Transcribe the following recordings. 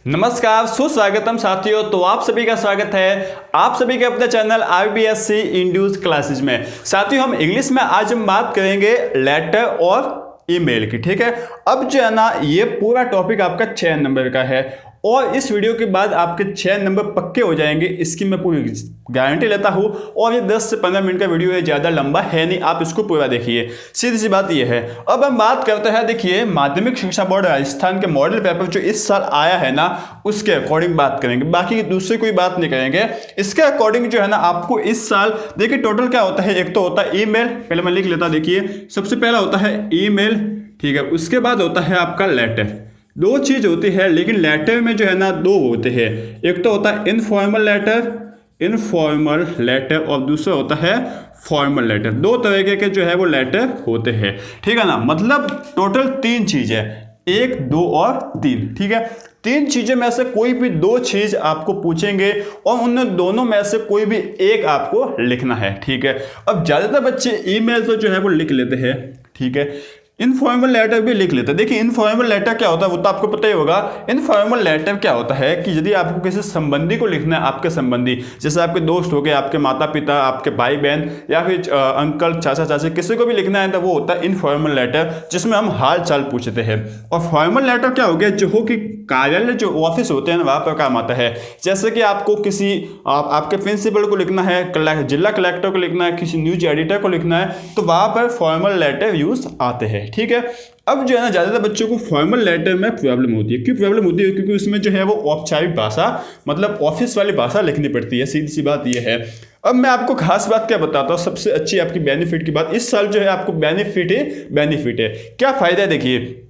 नमस्कार, सुस्वागतम साथियों। तो आप सभी का स्वागत है आप सभी के अपने चैनल IBSC इंड्यूस क्लासेज में। साथियों, हम इंग्लिश में आज हम बात करेंगे लेटर और ईमेल की। ठीक है, अब जो है ना ये पूरा टॉपिक आपका 6 नंबर का है और इस वीडियो के बाद आपके 6 नंबर पक्के हो जाएंगे, इसकी मैं पूरी गारंटी लेता हूं। और ये 10 से 15 मिनट का वीडियो है, ज़्यादा लंबा है नहीं, आप इसको पूरा देखिए। सीधी सी बात ये है। अब हम बात करते हैं, देखिए माध्यमिक शिक्षा बोर्ड राजस्थान के मॉडल पेपर जो इस साल आया है ना, उसके अकॉर्डिंग बात करेंगे, बाकी दूसरी कोई बात नहीं करेंगे। इसके अकॉर्डिंग जो है ना आपको इस साल देखिए टोटल क्या होता है। एक तो होता है ईमेल, पहले मैं लिख लेता, देखिए सबसे पहला होता है ईमेल, ठीक है। उसके बाद होता है आपका लेटर। दो चीज होती है, लेकिन लेटर में जो है ना दो होते हैं। एक तो होता है इनफॉर्मल लेटर और दूसरा होता है फॉर्मल लेटर। दो तरीके के जो है वो लेटर होते हैं, ठीक है ना। मतलब टोटल 3 चीज है, 1, 2 और 3, ठीक है। 3 चीजें में से कोई भी 2 चीज आपको पूछेंगे और उन दोनों में से कोई भी एक आपको लिखना है, ठीक है। अब ज्यादातर बच्चे ईमेल तो जो है वो लिख लेते हैं, ठीक है। इनफॉर्मल लेटर भी लिख लेते हैं। देखिए इनफॉर्मल लेटर क्या होता है वो तो आपको पता ही होगा। इनफॉर्मल लेटर क्या होता है कि यदि आपको किसी संबंधी को लिखना है, आपके संबंधी, जैसे आपके दोस्त हो गए, आपके माता पिता, आपके भाई बहन या फिर अंकल चाचा चाची, किसी को भी लिखना है तो वो होता है इनफॉर्मल लेटर, जिसमें हम हाल चाल पूछते हैं। और फॉर्मल लेटर क्या हो गया, जो हो कि कार्यालय जो ऑफिस होते हैं ना वहाँ पर काम आता है। जैसे कि आपको किसी आपके प्रिंसिपल को लिखना है, जिला कलेक्टर को लिखना है, किसी न्यूज एडिटर को लिखना है, तो वहाँ पर फॉर्मल लेटर यूज आते हैं, ठीक है। अब जो है ना ज्यादातर बच्चों को फॉर्मल लेटर में प्रॉब्लम होती है। क्यों प्रॉब्लम होती है? क्योंकि उसमें जो है वो औपचारिक भाषा, मतलब ऑफिस वाली भाषा लिखनी पड़ती है। सीधी सी बात ये है। अब मैं आपको खास बात क्या बताता हूँ, सबसे अच्छी आपकी बेनिफिट की बात। इस साल जो है आपको बेनिफिट है। क्या फायदा है, देखिए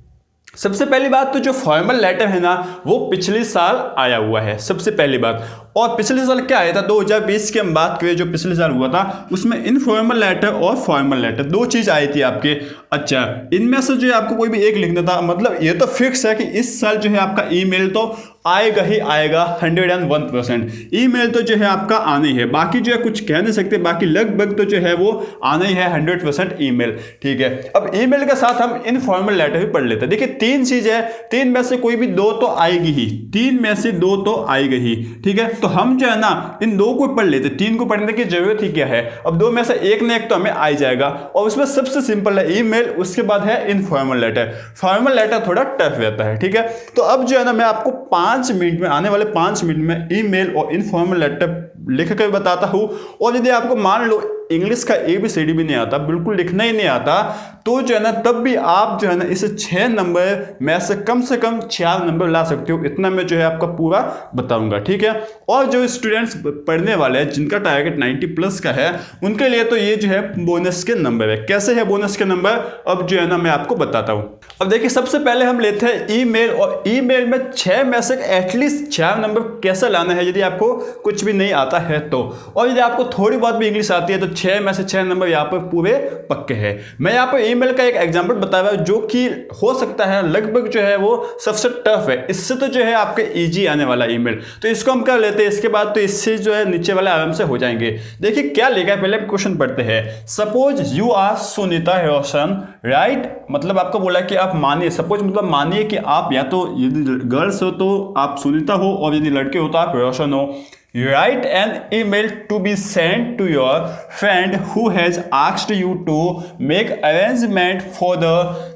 सबसे पहली बात तो जो फॉर्मल लेटर है ना वो पिछले साल आया हुआ है, सबसे पहली बात। और पिछले साल क्या आया था, 2020 की हम बात करें जो पिछले साल हुआ था, उसमें इनफॉर्मल लेटर और फॉर्मल लेटर 2 चीज आई थी आपके। अच्छा, इनमें से जो है आपको कोई भी एक लिखना था। मतलब ये तो फिक्स है कि इस साल जो है आपका ईमेल तो आएगा ही आएगा 101%। ईमेल तो जो है आपका आना ही है, बाकी जो है कुछ कह नहीं सकते, बाकी लगभग तो जो है वो आना ही है 100% ईमेल, ठीक है। अब ईमेल के साथ हम इनफॉर्मल लेटर भी पढ़ लेते हैं। देखिए 3 चीज है, 3 में से कोई भी 2 तो आएगी ही, 3 में से 2 तो आएगी ही, ठीक है। तो हम जो है ना इन 2 को पढ़ लेते, 3 को पढ़ने की जरूरत ही क्या है। अब 2 में से एक न एक तो हमें आ ही जाएगा और उसमें सबसे सिंपल है ईमेल, उसके बाद है इनफॉर्मल लेटर। फॉर्मल लेटर थोड़ा टफ रहता है, ठीक है। तो अब जो है ना मैं आपको 5 मिनट में, आने वाले 5 मिनट में ईमेल और इनफॉर्मल लेटर लिख कर बताता हूं। और यदि आपको मान लो इंग्लिश का ABCD भी नहीं आता, बिल्कुल लिखना ही नहीं आता, तो जो है ना तब भी आप जो है ना इसे 6 नंबर में से कम 4 नंबर ला सकते हो। इतना मैं जो है आपका पूरा बताऊंगा, ठीक है। और जो स्टूडेंट्स पढ़ने वाले हैं जिनका टारगेट 90+ का है, उनके लिए तो ये जो है बोनस के नंबर है। कैसे है बोनस के नंबर, अब जो है ना मैं आपको बताता हूं। अब देखिए सबसे पहले हम लेते हैं ईमेल, और ईमेल में 6 में से एटलीस्ट 4 नंबर कैसे लाना है यदि आपको कुछ भी नहीं आता है तो। और यदि आपको थोड़ी बहुत भी इंग्लिश आती है तो 6 में से 6 नंबर यहाँ पर पूरे पक्के हैं। मैं यहाँ पर ईमेल का एक एग्जांपल बता रहा हूँ जो कि हो सकता है लगभग जो है वो सबसे टफ है। इससे तो जो है आपके इजी आने वाला ईमेल, तो इसको हम कर लेते हैं। इसके बाद तो इससे जो है नीचे वाले आराम से हो जाएंगे। देखिए क्या लिखा है, पहले क्वेश्चन पढ़ते हैं। Suppose you are Sunita Roshan, right, मतलब आपको बोला कि आप मानिए, सपोज मतलब मानिए कि आप या तो यदि गर्ल्स हो तो आप सुनीता हो और यदि लड़के हो तो आप रोशन हो। Write an email to be sent to your friend who has asked you to make arrangement for the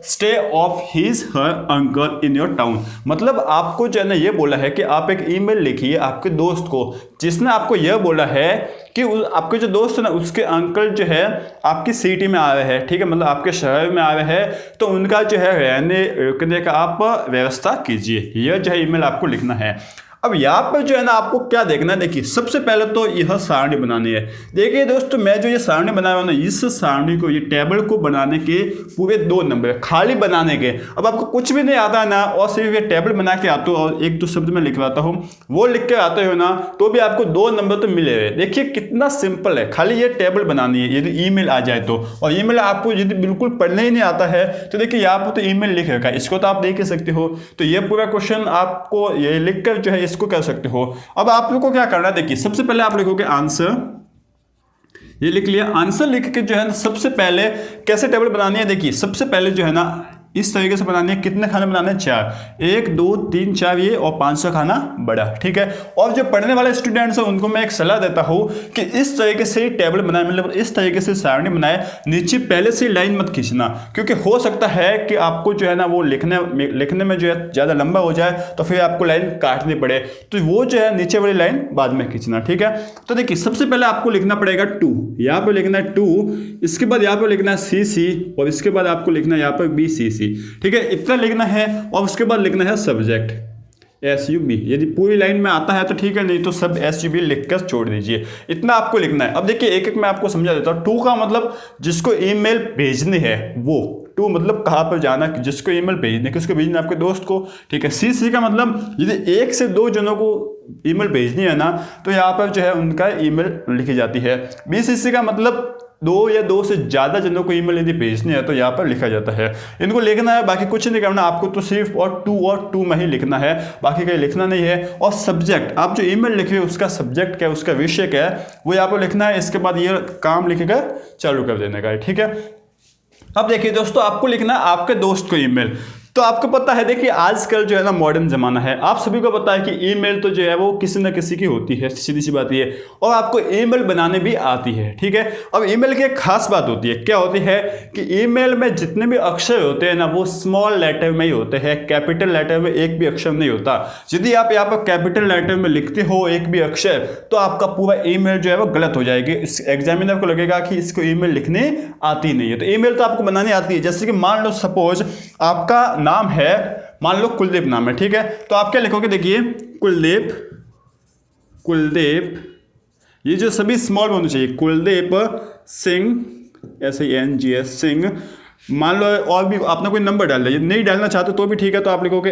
stay of his her uncle in your town। मतलब आपको जो है ना ये बोला है कि आप एक ईमेल लिखिए आपके दोस्त को, जिसने आपको यह बोला है कि आपके जो दोस्त है ना उसके अंकल जो है आपकी सिटी में आ रहे हैं, ठीक है, मतलब आपके शहर में आ रहे हैं, तो उनका जो है रहने रुकने का आप व्यवस्था कीजिए। यह जो है ईमेल आपको लिखना है। अब यहाँ पर जो है ना आपको क्या देखना है, देखिए सबसे पहले तो यह सारणी बनानी है। देखिए दोस्तों, मैं जो ये सारणी बना रहा हूँ ना, इस सारणी को, ये टेबल को बनाने के पूरे 2 नंबर खाली बनाने के। अब आपको कुछ भी नहीं आता है ना और सिर्फ ये टेबल बना के आते हो और 1-2 शब्द में लिखवाता हूँ, वो लिख के आते हो ना, तो भी आपको 2 नंबर तो मिले हुए। देखिए कितना सिंपल है, खाली ये टेबल बनानी है यदि ईमेल आ जाए तो। और ईमेल आपको यदि बिल्कुल पढ़ने ही नहीं आता है तो देखिए यहाँ पर तो ईमेल लिख रखा है, इसको तो आप देख ही सकते हो। तो ये पूरा क्वेश्चन आपको ये लिख कर जो है इसको कर सकते हो। अब आप लोग को क्या करना है, देखिए सबसे पहले आप लिखोगे आंसर, ये लिख लिया। आंसर लिख के जो है ना सबसे पहले कैसे टेबल बनानी है, देखिए सबसे पहले जो है ना इस तरीके से बनानी है। कितने खाने बनाने हैं? 4, 1 2 3 4 ये और 500 खाना बड़ा, ठीक है। और जो पढ़ने वाले स्टूडेंट्स हैं उनको मैं एक सलाह देता हूँ कि इस तरीके से टेबल बनाए, मतलब इस तरीके से सारणी बनाए, नीचे पहले से लाइन मत खींचना, क्योंकि हो सकता है कि आपको जो है ना वो लिखने में जो है ज़्यादा लंबा हो जाए तो फिर आपको लाइन काटनी पड़े, तो वो जो है नीचे वाली लाइन बाद में खींचना, ठीक है। तो देखिए सबसे पहले आपको लिखना पड़ेगा 2, यहाँ पर लिखना है 2, इसके बाद यहाँ पर लिखना है CC और इसके बाद आपको लिखना है यहाँ पर BCC, ठीक है। इतना लिखना है और उसके बाद लिखना है सब्जेक्ट SUB। यदि पूरी लाइन में आता है तो ठीक है, नहीं तो सब SUB लिखकर छोड़ दीजिए। इतना आपको लिखना है। अब देखिए एक एक मैं आपको समझा देता हूँ। 2 का मतलब जिसको ईमेल भेजनी है वो, 2 मतलब कहाँ पर जाना, जिसको ईमेल भेजने, किसको भेजना, आपके दोस्त को, ठीक है। CC का मतलब यदि 1 से 2 जनों को ईमेल भेजनी है ना तो यहाँ पर जो है उनका ईमेल लिखी जाती है। BCC का मतलब 2 या 2 से ज़्यादा जनों को ईमेल यदि भेजनी है तो यहाँ पर लिखा जाता है। इनको लिखना है, बाकी कुछ नहीं करना आपको, तो सिर्फ और 2 में ही लिखना है, बाकी कहीं लिखना नहीं है। और सब्जेक्ट, आप जो ईमेल लिखे उसका सब्जेक्ट क्या है, उसका विषय क्या है, वो यहाँ पर लिखना है। इसके बाद ये काम लिखेगा चालू कर देने का, ठीक है। अब देखिए दोस्तों, आपको लिखना है आपके दोस्त को ईमेल। तो आपको पता है, देखिए आजकल जो है ना मॉडर्न जमाना है, आप सभी को पता है कि ईमेल तो जो है वो किसी न किसी की होती है, सीधी सी बात ये, और आपको ईमेल बनाने भी आती है, ठीक है। अब ईमेल की एक खास बात होती है, क्या होती है कि ईमेल में जितने भी अक्षर होते हैं ना वो स्मॉल लेटर में ही होते हैं, कैपिटल लेटर में एक भी अक्षर नहीं होता। यदि आप यहाँ पर कैपिटल लेटर में लिखते हो एक भी अक्षर तो आपका पूरा ईमेल जो है वो गलत हो जाएगी। एग्जामिनर को लगेगा कि इसको ईमेल लिखने आती नहीं है। तो ईमेल तो आपको बनानी आती है। जैसे कि मान लो सपोज आपका नाम है, मान लो कुलदीप नाम है, ठीक है। तो आप क्या लिखोगे, देखिए कुलदीप, ये जो सभी स्मॉल होने चाहिए, कुलदीप सिंह, SINGS सिंह। मान लो और भी आपने कोई नंबर डाल दिया, नहीं डालना चाहते तो भी ठीक है, तो आप लिखोगे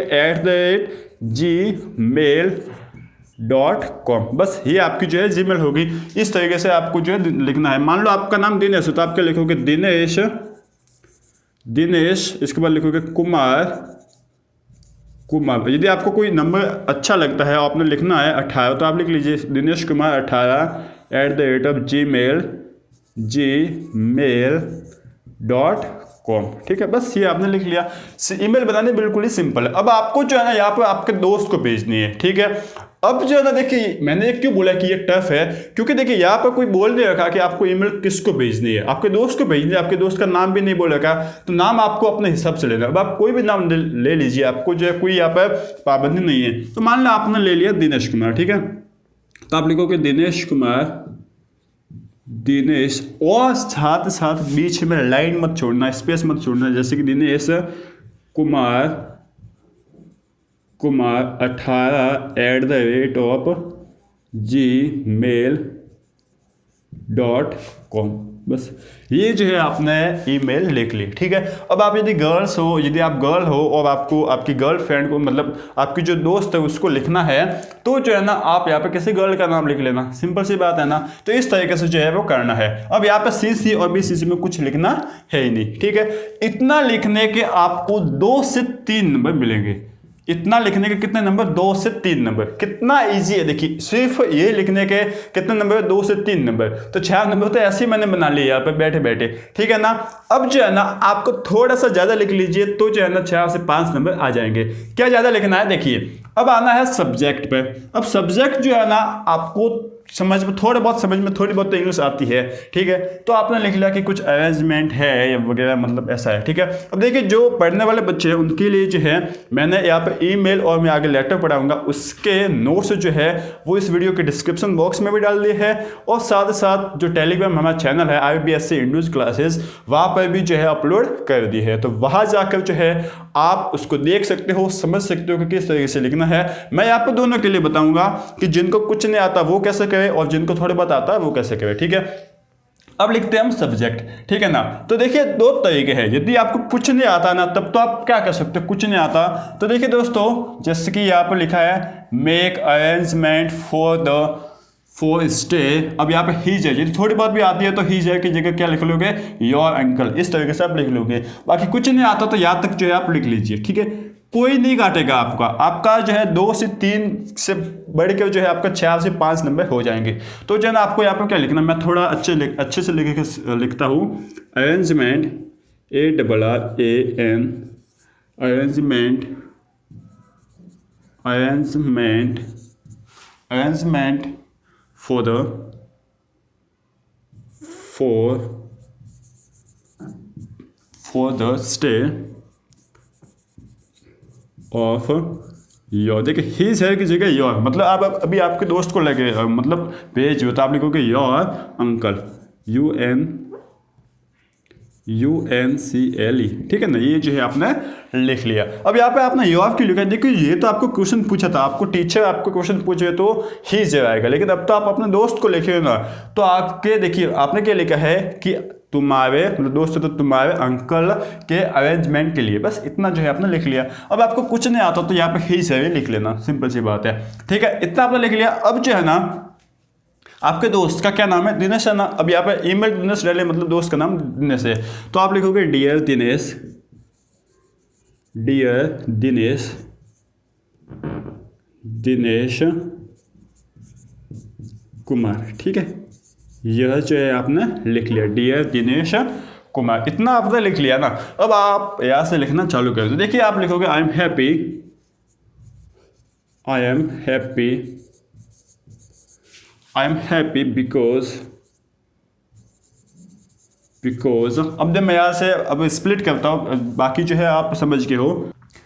@gmail.com। बस ये आपकी जो है जीमेल होगी। इस तरीके से आपको जो है लिखना है। मान लो आपका नाम दिनेश है तो आप क्या लिखोगे, दिनेश, इसके बाद लिखोगे कुमार। यदि आपको कोई नंबर अच्छा लगता है और आपने लिखना है 18 तो आप लिख लीजिए दिनेश कुमार 18 gmail.com, ठीक है। बस ये आपने लिख लिया। ईमेल बनाने बिल्कुल ही सिंपल है। अब आपको जो है ना यहाँ पर आपके दोस्त को भेजनी है, ठीक है। अब जो है ना देखिए, मैंने क्यों बोला कि ये टफ है, क्योंकि देखिए यहाँ पर कोई बोल नहीं रखा कि आपको ईमेल किसको भेजनी है, आपके दोस्त को भेजनी है। आपके दोस्त का नाम भी नहीं बोल रखा, तो नाम आपको अपने हिसाब से लेना। अब आप कोई भी नाम ले लीजिए, आपको जो है कोई यहाँ पर पाबंदी नहीं है। तो मान लो आपने ले लिया दिनेश कुमार, ठीक है। तो आप लिखोगे दिनेश कुमार, और साथ साथ बीच में लाइन मत छोड़ना, स्पेस मत छोड़ना। जैसे कि दिनेश कुमार 18 gmail.com। बस ये जो है आपने ईमेल लिख ली, ठीक है। अब आप यदि गर्ल्स हो, यदि आप गर्ल हो और आपको आपकी गर्लफ्रेंड को, मतलब आपकी जो दोस्त है उसको लिखना है, तो जो है ना आप यहाँ पे किसी गर्ल का नाम लिख लेना, सिंपल सी बात है ना। तो इस तरीके से जो है वो करना है। अब यहाँ पे CC और BCC में कुछ लिखना है ही नहीं, ठीक है। इतना लिखने के आपको 2 से 3 नंबर मिलेंगे। इतना लिखने के कितने नंबर? 2 से 3 नंबर। कितना इजी है, देखिए सिर्फ ये लिखने के कितने नंबर? 2 से 3 नंबर। तो 4 नंबर तो ऐसे ही मैंने बना लिए यहाँ पे बैठे बैठे, ठीक है ना। अब जो है ना आपको थोड़ा सा ज्यादा लिख लीजिए तो जो है ना 4 से 5 नंबर आ जाएंगे। क्या ज्यादा लिखना है, देखिए अब आना है सब्जेक्ट पे। अब सब्जेक्ट जो है ना आपको समझ में थोड़ी बहुत तो इंग्लिश आती है, ठीक है। तो आपने लिख लिया कि कुछ अरेंजमेंट है या वगैरह, मतलब ऐसा है, ठीक है। अब देखिए जो पढ़ने वाले बच्चे हैं उनके लिए जो है मैंने यहाँ पे ईमेल और मैं आगे लेटर पढ़ाऊंगा, उसके नोट्स जो है वो इस वीडियो के डिस्क्रिप्शन बॉक्स में भी डाल दिए हैं। और साथ साथ जो टेलीग्राम हमारा चैनल है IBSC इंडूज क्लासेस, वहाँ पर भी जो है अपलोड कर दी है। तो वहाँ जाकर जो है आप उसको देख सकते हो, समझ सकते हो कि किस तरीके से लिखना है। मैं यहाँ पे दोनों के लिए बताऊंगा कि जिनको कुछ नहीं आता वो कैसे करे और जिनको थोड़ा बहुत आता है वो कैसे करे, ठीक है। अब लिखते हैं हम सब्जेक्ट, ठीक है ना। तो देखिए 2 तरीके हैं। यदि आपको कुछ नहीं आता ना तब तो आप क्या कर सकते हो, कुछ नहीं आता तो देखिए दोस्तों, जैसे कि यहाँ पर लिखा है मेक अरेंजमेंट फॉर स्टे। अब यहाँ पे हीज है, यदि थोड़ी बहुत भी आती है तो हीज है की जगह क्या लिख लोगे, योर अंकल। इस तरीके से आप लिख लोगे। बाकी कुछ नहीं आता तो यहाँ तक जो है आप लिख लीजिए, ठीक है। कोई नहीं काटेगा आपका जो है 2 से 3 से बढ़ के जो है आपका 4 से 5 नंबर हो जाएंगे। तो जो है ना आपको यहाँ पर क्या लिखना, मैं थोड़ा अच्छे से लिखता हूँ। Arrangement ARRANGEMENT arrangement for the stay of your. देखिए हिज है की जगह योर, मतलब आप अभी आपके दोस्त को लगे मतलब भेज हो तो आप लिखोगे योर अंकल, UNCLE, ठीक है ना। ये जो है आपने लिख लिया। अब यहाँ पे आपने योर क्यों लिखा है? देखिए ये तो आपको क्वेश्चन पूछा था, आपको टीचर आपको क्वेश्चन पूछे तो ही जो आएगा, लेकिन अब तो आप अपने दोस्त को लिखे ना, तो आपके देखिए आपने क्या लिखा है कि तुम्हारे मतलब दोस्त तो तुम्हारे अंकल के अरेंजमेंट के लिए, बस इतना जो है आपने लिख लिया। अब आपको कुछ नहीं आता तो यहाँ पे ही से लिख लेना, सिंपल सी बात है, ठीक है। इतना आपने लिख लिया। अब जो है ना आपके दोस्त का क्या नाम है? दिनेश है ना। अब यहाँ पे ईमेल दिनेश डाले, मतलब दोस्त का नाम दिनेश है, तो आप लिखोगे डियर दिनेश कुमार, ठीक है। यह जो है आपने लिख लिया डियर दिनेश कुमार, इतना आपने लिख लिया ना। अब आप यहाँ से लिखना चालू कर दो। देखिए आप लिखोगे आई एम हैप्पी बिकॉज अब जब मैं यहाँ से अब स्प्लिट करता हूँ, बाकी जो है आप समझ के हो।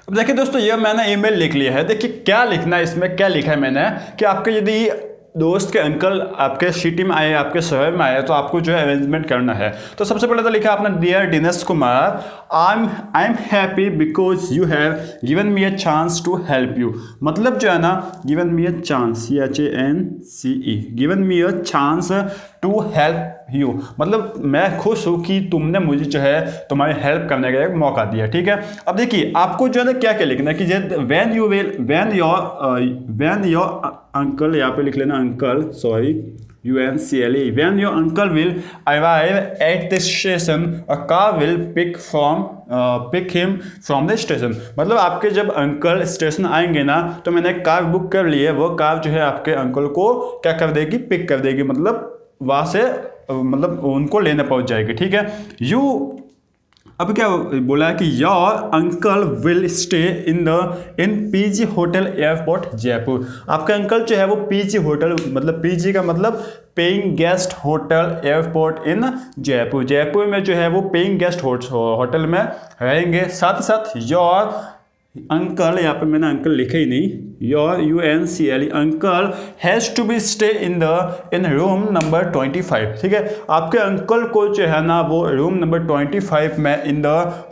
अब देखिए दोस्तों ये मैंने ईमेल लिख लिया है। देखिए क्या लिखना है इसमें, क्या लिखा है मैंने कि आपके यदि दोस्त के अंकल आपके सिटी में आए, आपके शहर में आए, तो आपको जो है अरेंजमेंट करना है। तो सबसे पहले तो लिखा आपने dear Dinesh Kumar, I am happy because you have given me a chance to help you. मतलब जो है ना given me a chance, CHANCE, given me a chance to help you, मतलब मैं खुश हूँ कि तुमने मुझे जो है तुम्हारी हेल्प करने का एक मौका दिया, ठीक है। अब देखिए आपको जो है ना क्या क्या लिखना है कि व्हेन योर अंकल, यहाँ पे लिख लेना uncle, sorry UNCLE, when your uncle will arrive at the station a car will pick him from the station. मतलब आपके जब अंकल स्टेशन आएंगे ना तो मैंने एक कार बुक कर ली है, वो कार जो है आपके अंकल को क्या कर देगी, पिक कर देगी, मतलब वहाँ से मतलब उनको लेने पहुँच जाएगी, ठीक है। अब क्या बोला है कि your uncle will stay in PG hotel airport Jaipur. आपका अंकल जो है वो PG होटल, मतलब PG का मतलब पेइंग गेस्ट होटल एयरपोर्ट इन जयपुर में जो है वो पेइंग गेस्ट होटल में रहेंगे। साथ ही साथ योर अंकल, यहाँ पे मैंने अंकल लिखा ही नहीं, your UNCLE uncle has to be stay in room number 25, ठीक है। आपके अंकल को जो है ना वो रूम नंबर 25 में इन द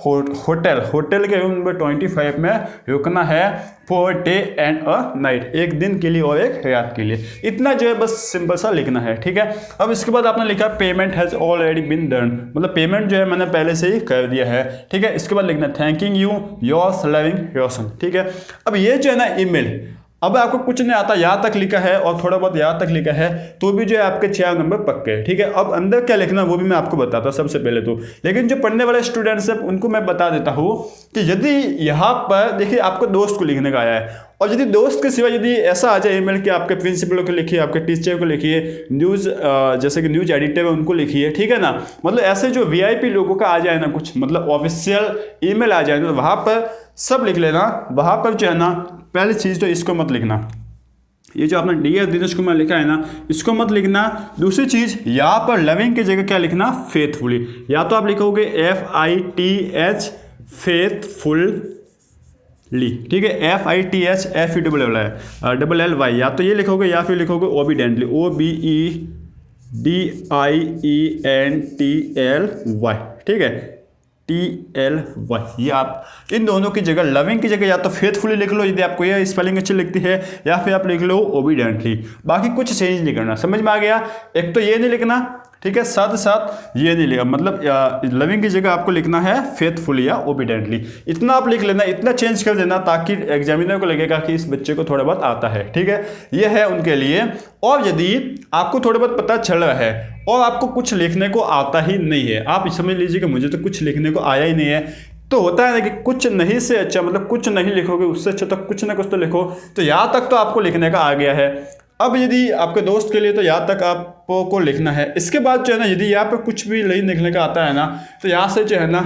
होटल के रूम नंबर 25 में रुकना है for day and a night, एक दिन के लिए और एक रात के लिए। इतना जो है बस सिंपल सा लिखना है, ठीक है। अब इसके बाद आपने लिखा payment has already been done, मतलब पेमेंट जो है मैंने पहले से ही कर दिया है, ठीक है। इसके बाद लिखना थैंकिंग यू योर लविंग रोशन, ठीक है। अब ये जो है ना ईमेल, अब आपको कुछ नहीं आता, यहाँ तक लिखा है और थोड़ा बहुत यहाँ तक लिखा है, तो भी जो है आपके 4 नंबर पक्के हैं, ठीक है। अब अंदर क्या लिखना वो भी मैं आपको बताता हूँ सबसे पहले तो, लेकिन जो पढ़ने वाले स्टूडेंट्स हैं उनको मैं बता देता हूँ कि यदि यहाँ पर देखिए आपको दोस्त को लिखने का आया है, और यदि दोस्त के सिवा यदि ऐसा आ जाए ईमेल कि आपके प्रिंसिपल को लिखिए, आपके टीचर को लिखिए, न्यूज़ जैसे कि न्यूज़ एडिटर है उनको लिखिए, ठीक है ना। मतलब ऐसे जो VIP लोगों का आ जाए ना कुछ, मतलब ऑफिशियल ईमेल आ जाए ना, तो वहाँ पर सब लिख लेना। वहाँ पर जो है ना पहली चीज़ तो इसको मत लिखना, ये जो आपने डियर दिनेश कुमार लिखा है ना इसको मत लिखना। दूसरी चीज़ यहाँ पर लविंग की जगह क्या लिखना, फेथफुली, या तो आप लिखोगे FITH फेथफुली, ठीक है, FITH FELLY, या तो ये लिखोगे या फिर लिखोगे ओबीडेंटली, OBEDIENTLY, ठीक है, TLY। ये आप इन दोनों की जगह लविंग की जगह या तो फेथफुली लिख लो यदि आपको ये स्पेलिंग अच्छी लगती है, या फिर आप लिख लो ओबीडेंटली। बाकी कुछ चेंज नहीं करना, समझ में आ गया। एक तो ये नहीं लिखना, ठीक है, साथ साथ ये नहीं लिखा, मतलब लविंग की जगह आपको लिखना है फेथफुली या ओबीडेंटली। इतना आप लिख लेना, इतना चेंज कर देना ताकि एग्जामिनर को लगेगा कि इस बच्चे को थोड़ा बहुत आता है, ठीक है। ये है उनके लिए। और यदि आपको थोड़ा बहुत पता चल रहा है और आपको कुछ लिखने को आता ही नहीं है, आप समझ लीजिए कि मुझे तो कुछ लिखने को आया ही नहीं है, तो होता है ना कि कुछ नहीं से अच्छा, मतलब कुछ नहीं लिखोगे उससे अच्छा तो कुछ ना कुछ तो लिखो। तो यहाँ तक तो आपको लिखने का आ गया है। अब यदि आपके दोस्त के लिए तो यहाँ तक आपको लिखना है। इसके बाद जो है ना यदि यहाँ पर कुछ भी नहीं लिखने का आता है ना, तो यहाँ से जो है ना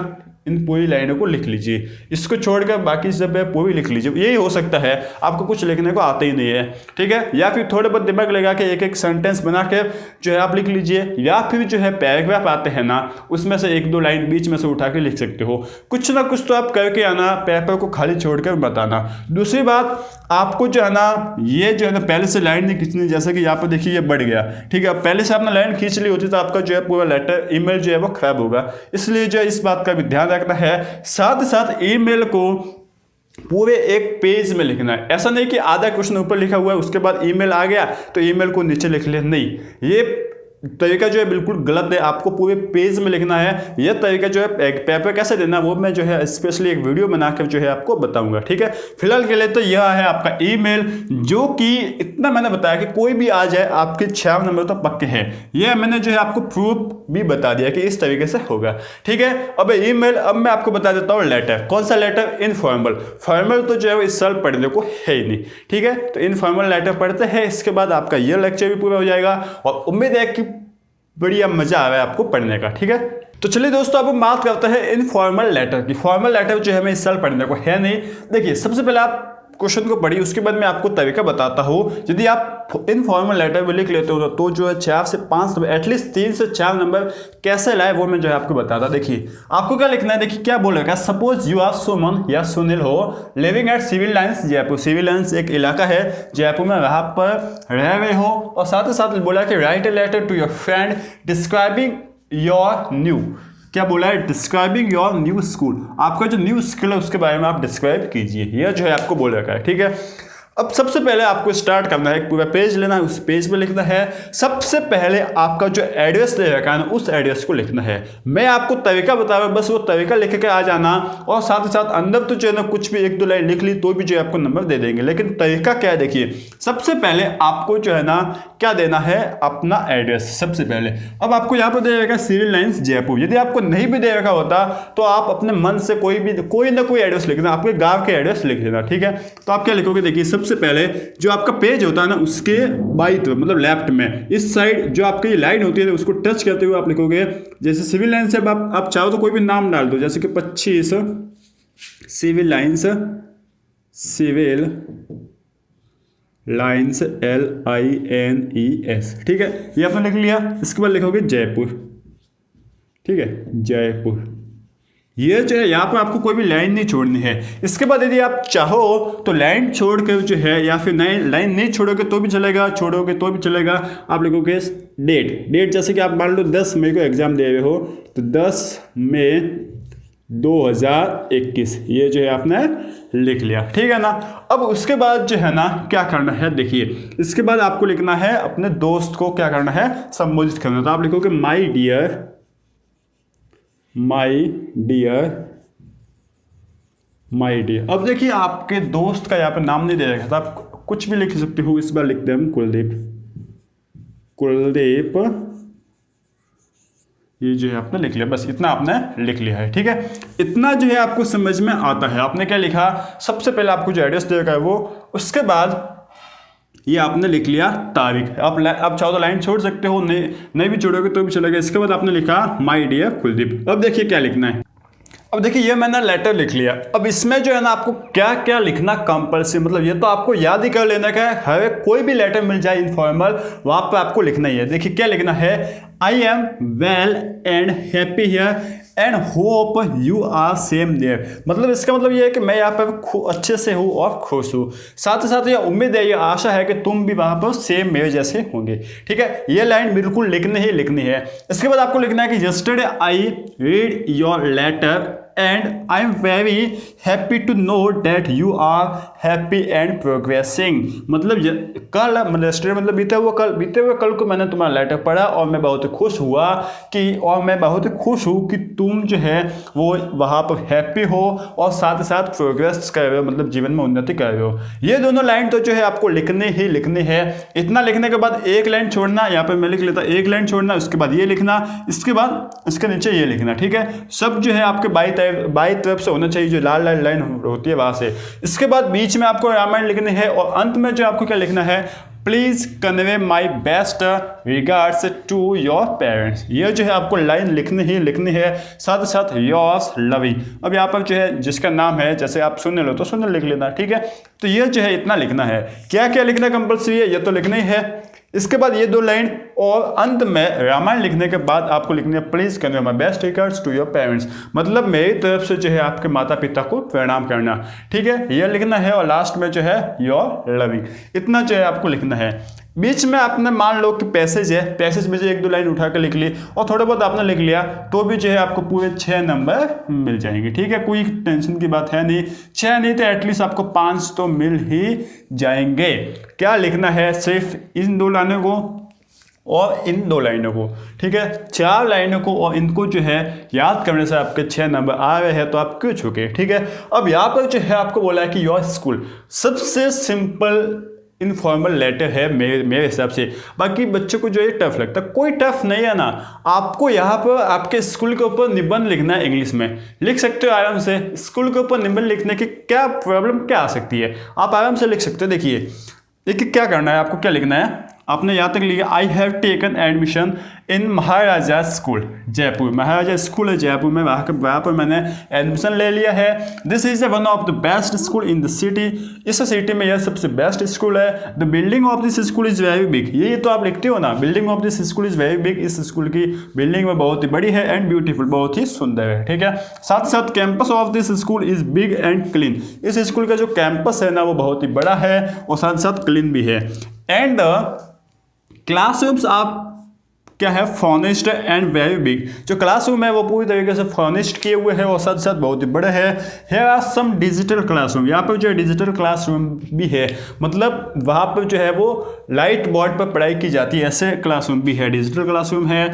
इन पूरी लाइनों को लिख लीजिए, इसको छोड़कर बाकी सब है पूरी लिख लीजिए। यही हो सकता है, आपको कुछ लिखने को आता ही नहीं है, ठीक है। या फिर थोड़े बहुत दिमाग लगा के एक एक सेंटेंस बना के जो है आप लिख लीजिए, या फिर जो है पैराग्राफ आते हैं ना, उसमें से एक दो लाइन बीच में से उठा के लिख सकते हो। कुछ ना कुछ तो आप करके आना, पेपर को खाली छोड़कर बताना। दूसरी बात, आपको जो है ना ये जो है ना पहले से लाइन नहीं खींचनी, जैसे कि यहाँ पर देखिए ये बढ़ गया, ठीक है। पहले से आपने लाइन खींच ली होती तो आपका जो है पूरा लेटर ईमेल जो है वो खराब होगा, इसलिए जो है इस बात का भी ध्यान रखना है। साथ ही साथ ईमेल को पूरे एक पेज में लिखना है। ऐसा नहीं कि आधा क्वेश्चन ऊपर लिखा हुआ है उसके बाद ईमेल आ गया तो ईमेल को नीचे लिख ले, नहीं, ये तरीका जो है बिल्कुल गलत है। आपको पूरे पेज में लिखना है। यह तरीका जो है पेपर कैसे देना वो मैं जो है स्पेशली एक वीडियो बनाकर जो है आपको बताऊंगा, ठीक है। फिलहाल के लिए तो यह है आपका ईमेल, जो कि इतना मैंने बताया कि कोई भी आ जाए आपके 6 नंबर तो पक्के हैं। यह मैंने जो है आपको प्रूफ भी बता दिया कि इस तरीके से होगा, ठीक है। अब ईमेल, अब मैं आपको बता देता हूँ लेटर। कौन सा लेटर? इनफॉर्मल। फॉर्मल तो जो है इस साल पढ़ने को है ही नहीं, ठीक है। तो इनफॉर्मल लेटर पढ़ते हैं, इसके बाद आपका यह लेक्चर भी पूरा हो जाएगा और उम्मीद है कि बढ़िया मजा आ रहा है आपको पढ़ने का, ठीक है। तो चलिए दोस्तों, अब हम बात करते हैं इनफॉर्मल लेटर की। फॉर्मल लेटर जो है हमें इस साल पढ़ने को है नहीं। देखिए, सबसे पहले आप क्वेश्चन को पढ़िए, उसके बाद मैं आपको तरीका बताता हूँ। यदि आप इनफॉर्मल लेटर में लिख लेते हो तो जो है 4 से 5 नंबर, एटलीस्ट 3 से 4 नंबर कैसे लाए वो मैं जो है आपको बताता। देखिए, आपको क्या लिखना है, देखिए क्या बोलेगा। सपोज यू आर सुमन या सुनील हो, living at Civil Lines Jaipur. Civil Lines एक इलाका है जयपुर में, वहां पर रह रहे हो। और साथ ही साथ बोला कि write a letter to your friend describing your new, क्या बोला है, डिस्क्राइबिंग योर न्यू स्कूल। आपका जो न्यू स्कूल है उसके बारे में आप डिस्क्राइब कीजिए, यह जो है आपको बोल रखा है, ठीक है। अब सबसे पहले आपको स्टार्ट करना है, पूरा पेज लेना है, उस पेज में लिखना है। सबसे पहले आपका जो एड्रेस दे रखा है ना, उस एड्रेस को लिखना है। मैं आपको तरीका बता रहा हूँ, बस वो तरीका लिख के आ जाना। और साथ ही साथ अंदर तो जो है ना कुछ भी 1-2 लाइन लिख ली तो भी जो है आपको नंबर दे देंगे, लेकिन तरीका क्या है देखिए। सबसे पहले आपको जो है ना क्या देना है, अपना एड्रेस सबसे पहले। अब आपको यहाँ पर दे रखा सिविल लाइंस जयपुर। यदि आपको नहीं भी दे रखा होता तो आप अपने मन से कोई ना कोई एड्रेस लिख देना, आपके गाँव के एड्रेस लिख देना, ठीक है। तो आप क्या लिखोगे, देखिए सबसे पहले जो आपका पेज होता है ना उसके बाईं तरफ, मतलब लेफ्ट में इस साइड जो आपकी लाइन होती है उसको टच करते हुए आप लिखोगे, जैसे सिविल लाइन से आप चाहो तो कोई भी नाम डाल दो, जैसे कि 25 Civil Lines, Civil Lines LINES, ठीक है। ये आपने लिख लिया। इसके बाद लिखोगे जयपुर, ठीक है, जयपुर। ये जो है यहाँ पर आपको कोई भी लाइन नहीं छोड़नी है। इसके बाद यदि आप चाहो तो लाइन छोड़कर जो है, या फिर लाइन नहीं छोड़ोगे तो भी चलेगा, छोड़ोगे तो भी चलेगा। आप लिखोगे डेट, जैसे कि आप मान लो 10 मई को एग्जाम दे रहे हो तो 10 मई 2021, ये जो है आपने लिख लिया, ठीक है ना। अब उसके बाद जो है ना क्या करना है, देखिए इसके बाद आपको लिखना है अपने दोस्त को क्या करना है, संबोधित करना। तो आप लिखोगे माई डियर, माई डियर। अब देखिए आपके दोस्त का यहाँ पे नाम नहीं दे रखा था, आप कुछ भी लिख सकते हो। इस बार लिखते हैं हम कुलदीप, ये जो है आपने लिख लिया, बस इतना आपने लिख लिया है, ठीक है। इतना जो है आपको समझ में आता है। आपने क्या लिखा, सबसे पहले आपको जो एड्रेस दे रखा है वो, उसके बाद ये आपने लिख लिया तारीख। आप चाहो तो लाइन छोड़ सकते हो, नहीं भी छोड़ोगे तो भी चलेगा। इसके बाद आपने लिखा माय डियर कुलदीप। अब देखिए क्या लिखना है। अब देखिए ये मैंने लेटर लिख लिया। अब इसमें जो है ना आपको क्या क्या लिखना कंपल्सरी, मतलब ये तो आपको याद ही कर लेना का है। हर कोई भी लेटर मिल जाए इनफॉर्मल, वहां पर आपको लिखना ही है। देखिए क्या लिखना है, I am well and happy here and hope you are same there. मतलब इसका मतलब ये है कि मैं यहाँ पर अच्छे से हूँ और खुश हूँ। साथ ही साथ ये उम्मीद है, ये आशा है कि तुम भी वहाँ पर सेम मेरे जैसे होंगे, ठीक है। ये लाइन बिल्कुल लिखनी है। इसके बाद आपको लिखना है कि yesterday I read your letter and I'm very happy to know that you are happy and progressing। मतलब कल, मतलब बीते हुए कल को मैंने तुम्हारा लेटर पढ़ा और मैं बहुत खुश हुआ मैं बहुत खुश हूँ कि तुम जो है वो वहाँ पर हैप्पी हो और साथ ही साथ प्रोग्रेस कर रहे हो, मतलब जीवन में उन्नति कर रहे हो। ये दोनों लाइन तो जो है आपको लिखने है। इतना लिखने के बाद एक लाइन छोड़ना, यहाँ पर मैं लिख लेता, एक लाइन छोड़ना, उसके बाद ये लिखना, इसके बाद इसके नीचे ये लिखना, ठीक है। सब जो है आपके बाई तरफ से होना चाहिए, जो लाल लाइन होती है वहां से। इसके बाद बीच में आपको रामायण लिखनी है और अंत में जो आपको क्या लिखना है, please convey my best regards to your parents. ये जो है आपको लाइन लिखनी है, साथ ही साथ योर्स लविंग। अब यहाँ पर जो है जिसका नाम है, जैसे आप सुन लो तो सुन लिख लेना, ठीक है। तो ये जो है इतना लिखना है। क्या क्या लिखना कंपल्सरी है, ये तो लिखना ही है। इसके बाद ये 2 लाइन और अंत में रामायण लिखने के बाद आपको लिखनी है please convey my best regards to your parents, मतलब मेरी तरफ से जो है आपके माता पिता को प्रणाम करना, ठीक है, ये लिखना है। और लास्ट में जो है योर लविंग, इतना जो है आपको लिखना है। बीच में आपने मान लो कि पैसेज है, पैसेज में जो 1-2 लाइन उठा के लिख ली और थोड़ा बहुत आपने लिख लिया तो भी जो है आपको पूरे 6 नंबर मिल जाएंगे, ठीक है। कोई टेंशन की बात है नहीं, 6 नहीं तो एटलीस्ट आपको 5 तो मिल ही जाएंगे। क्या लिखना है, सिर्फ इन 2 लाइनों को और इन 2 लाइनों को, ठीक है, 4 लाइनों को और इनको जो है याद करने से आपके 6 नंबर आ रहे हैं तो आप क्यों चुके, ठीक है। अब यहाँ पर जो है आपको बोला है कि योर स्कूल, सबसे सिंपल इनफॉर्मल लेटर है मेरे हिसाब से। बाकी बच्चों को जो ये टफ लगता है, कोई टफ नहीं है ना। आपको यहाँ पर आपके स्कूल के ऊपर निबंध लिखना है, इंग्लिश में लिख सकते हो आराम से। स्कूल के ऊपर निबंध लिखने की क्या प्रॉब्लम क्या आ सकती है, आप आराम से लिख सकते हो। देखिए क्या करना है आपको, क्या लिखना है, आपने यहाँ तक लिखा I have taken admission in Maharaja school Jaipur. Maharaja school है जयपुर में, वहाँ पर मैंने एडमिशन ले लिया है। This is one of the best school in the city. इस सिटी में यह सबसे बेस्ट स्कूल है। The building of this school is very big. ये तो आप लिखते हो ना, building of this school is very big. इस स्कूल की बिल्डिंग में बहुत ही बड़ी है एंड ब्यूटीफुल, बहुत ही सुंदर है, ठीक है। साथ साथ campus of this school is big and clean. इस स्कूल का जो कैंपस है ना वो बहुत ही बड़ा है और साथ साथ क्लीन भी है। एंड क्लासरूम्स आप क्या है, फर्निश्ड एंड वेरी बिग। जो क्लासरूम है वो पूरी तरीके से फर्निश्ड किए हुए हैं और साथ साथ बहुत ही बड़े हैं। Here are some digital classroom. यहाँ पर जो है डिजिटल क्लासरूम भी है, मतलब वहाँ पर जो है वो लाइट बोर्ड पर पढ़ाई की जाती है, ऐसे क्लासरूम भी है, डिजिटल क्लासरूम है।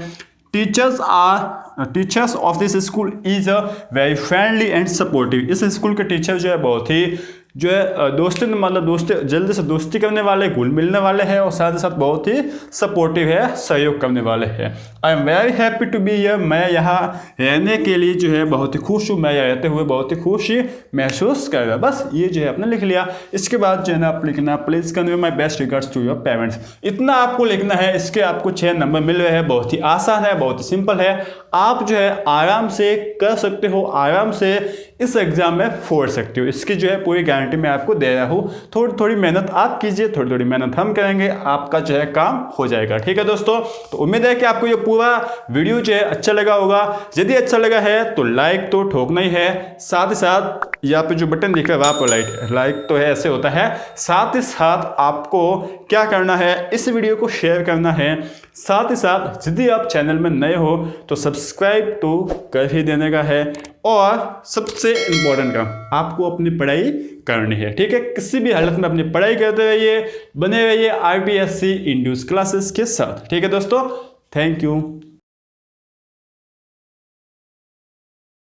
Teachers of this school is a very friendly and supportive. इस स्कूल के टीचर जो है बहुत ही जो है दोस्ती, मतलब दोस्ती, जल्दी से दोस्ती करने वाले, घुल मिलने वाले हैं और साथ ही साथ बहुत ही सपोर्टिव है, सहयोग करने वाले हैं। I am very happy to be here. मैं यहाँ रहने के लिए जो है बहुत ही खुश हूँ, मैं यहाँ रहते हुए बहुत ही खुशी महसूस कर रहा। बस ये जो है आपने लिख लिया। इसके बाद जो है ना आप लिखना please convey my best regards to your parents. इतना आपको लिखना है। इसके आपको 6 नंबर मिल रहे हैं। बहुत ही आसान है, बहुत ही सिंपल है। आप जो है आराम से कर सकते हो, आराम से इस एग्जाम में फोड़ सकते हो। इसकी जो है पूरी गारंटी मैं आपको दे रहा हूँ। थोड़ी थोड़ी मेहनत आप कीजिए, थोड़ी थोड़ी मेहनत हम करेंगे, आपका जो है काम हो जाएगा, ठीक है दोस्तों। तो उम्मीद है कि आपको ये पूरा वीडियो जो है अच्छा लगा होगा। यदि अच्छा लगा है तो लाइक तो ठोकना ही है, साथ ही साथ यहाँ पे जो बटन दिख रहा है वहाँ पर लाइक तो है, ऐसे होता है। साथ ही साथ आपको क्या करना है, इस वीडियो को शेयर करना है। साथ ही साथ यदि आप चैनल में नए हो तो सब्सक्राइब तो कर ही देने का है। और सबसे इम्पोर्टेंट काम, आपको अपनी पढ़ाई करनी है, ठीक है। किसी भी हालत में अपनी पढ़ाई करते रहिए, बने रहिए RPSC इंड्यूस क्लासेस के साथ, ठीक है दोस्तों। Thank you.